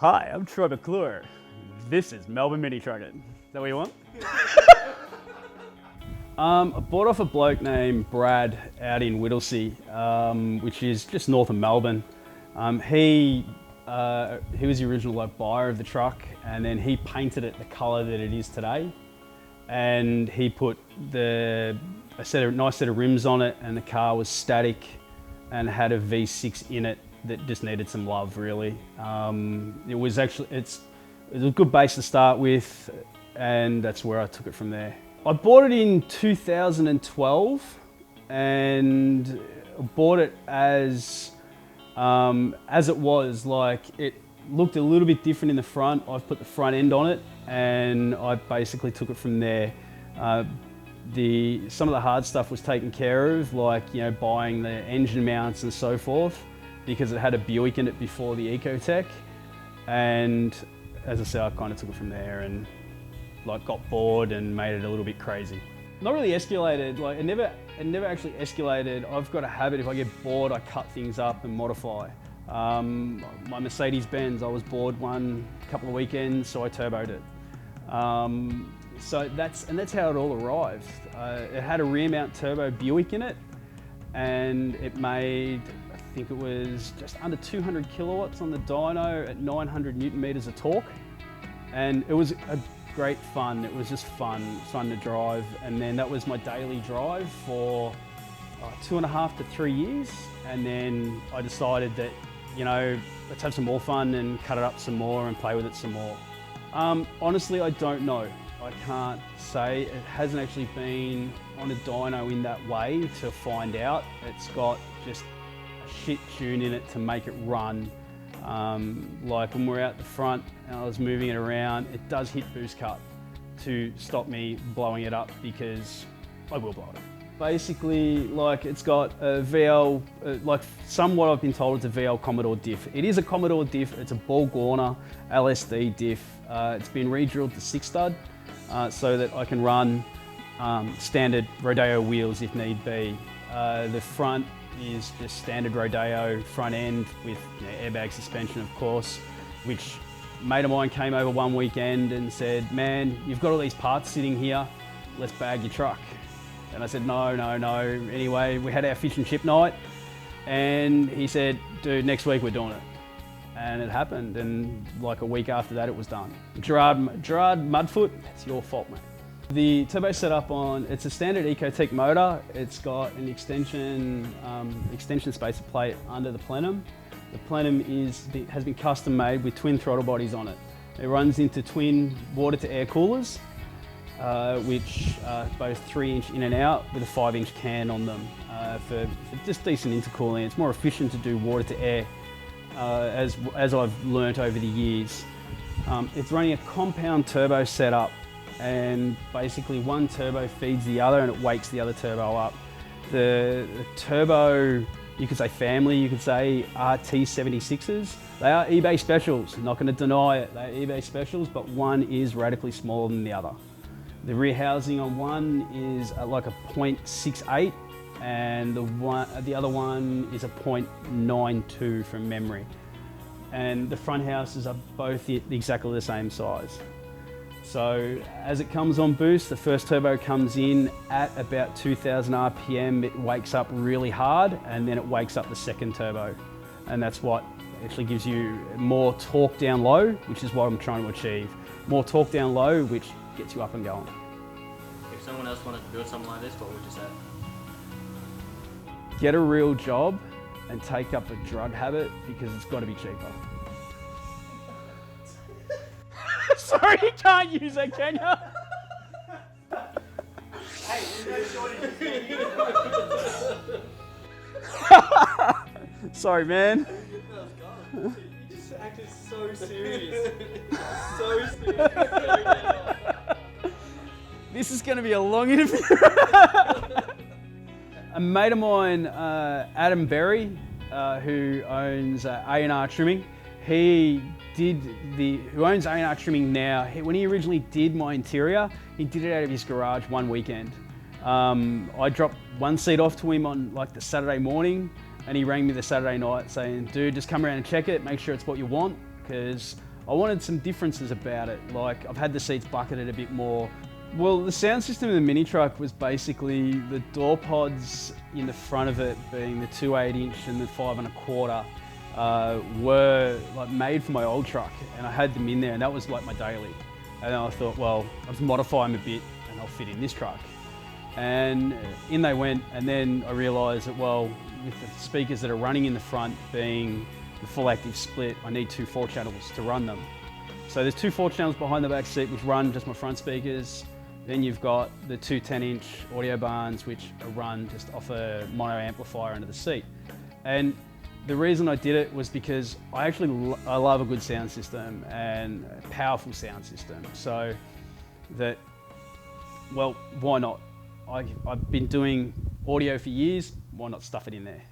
Hi, I'm Troy McClure. This is Melbourne Mini Trucking. Is that what you want? I bought off a bloke named Brad out in Whittlesea, which is just north of Melbourne. He was the original buyer of the truck, and then he painted it the colour that it is today. And he put a nice set of rims on it, and the car was static and had a V6 in it that just needed some love, really. It was a good base to start with, and that's where I took it from there. I bought it in 2012, and bought it as it was. Like, it looked a little bit different in the front. I've put the front end on it, and I basically took it from there. Some of the hard stuff was taken care of, like buying the engine mounts and so forth, because it had a Buick in it before the Ecotec. And as I said, I kind of took it from there and got bored and made it a little bit crazy. Not really escalated, it never actually escalated. I've got a habit, if I get bored, I cut things up and modify. My Mercedes-Benz, I was bored one couple of weekends, so I turboed it. So that's how it all arrived. It had a rear mount turbo Buick in it, and it made, I think it was just under 200 kilowatts on the dyno at 900 Newton meters of torque. And it was a great fun. It was just fun to drive. And then that was my daily drive for 2.5 to 3 years. And then I decided that, let's have some more fun and cut it up some more and play with it some more. Honestly, I don't know. I can't say. It hasn't actually been on a dyno in that way to find out. It's got just a shit tune in it to make it run. Like when we're out the front and I was moving it around, it does hit boost cut to stop me blowing it up, because I will blow it up. Basically, it's got a VL, somewhat I've been told it's a VL Commodore diff. It is a Commodore diff. It's a Ball Gorner LSD diff. It's been re-drilled to 6-stud so that I can run standard Rodeo wheels if need be. The front is just standard Rodeo front end with airbag suspension, of course, which a mate of mine came over one weekend and said, "Man, you've got all these parts sitting here, let's bag your truck." And I said, no. Anyway, we had our fish and chip night, and he said, "Dude, next week we're doing it." And it happened, and a week after that it was done. Gerard Mudfoot, it's your fault, mate. The turbo setup it's a standard Ecotec motor. It's got an extension spacer plate under the plenum. The plenum has been custom made with twin throttle bodies on it. It runs into twin water to air coolers, which are both 3-inch in and out with a 5-inch can on them for just decent intercooling. It's more efficient to do water to air, as I've learnt over the years. It's running a compound turbo setup, and basically one turbo feeds the other and it wakes the other turbo up. The turbo, you could say family, you could say RT76s. They are eBay specials, not going to deny it. They're eBay specials, but one is radically smaller than the other. The rear housing on one is like a 0.68, and the other one is a 0.92 from memory. And the front houses are both exactly the same size. So as it comes on boost, the first turbo comes in at about 2000 RPM, it wakes up really hard, and then it wakes up the second turbo. And that's what actually gives you more torque down low, which is what I'm trying to achieve. More torque down low, which gets you up and going. If someone else wanted to build something like this, what would you say? Get a real job and take up a drug habit, because it's got to be cheaper. Sorry, you can't use that, can you? Hey, there's no shortage. Sorry, man. You just acted so serious. So serious. This is going to be a long interview. A mate of mine, Adam Berry, who owns A&R Trimming, who owns A&R Trimming now, when he originally did my interior, he did it out of his garage one weekend. I dropped one seat off to him on the Saturday morning, and he rang me the Saturday night saying, "Dude, just come around and check it, make sure it's what you want," because I wanted some differences about it. Like, I've had the seats bucketed a bit more. Well, the sound system in the mini truck was basically the door pods in the front of it, being the 2 8-inch and the 5 1/4, were like made for my old truck, and I had them in there, and that was like my daily. And then I thought, well, I'll just modify them a bit and I'll fit in this truck. And in they went, and then I realised that, well, with the speakers that are running in the front being the full active split, I need 2 4 channels to run them. So there's 2 4 channels behind the back seat which run just my front speakers. Then you've got the 2 10-inch audio barns which are run just off a mono amplifier under the seat. And the reason I did it was because I love a good sound system and a powerful sound system. So that, well, why not? I've been doing audio for years, why not stuff it in there?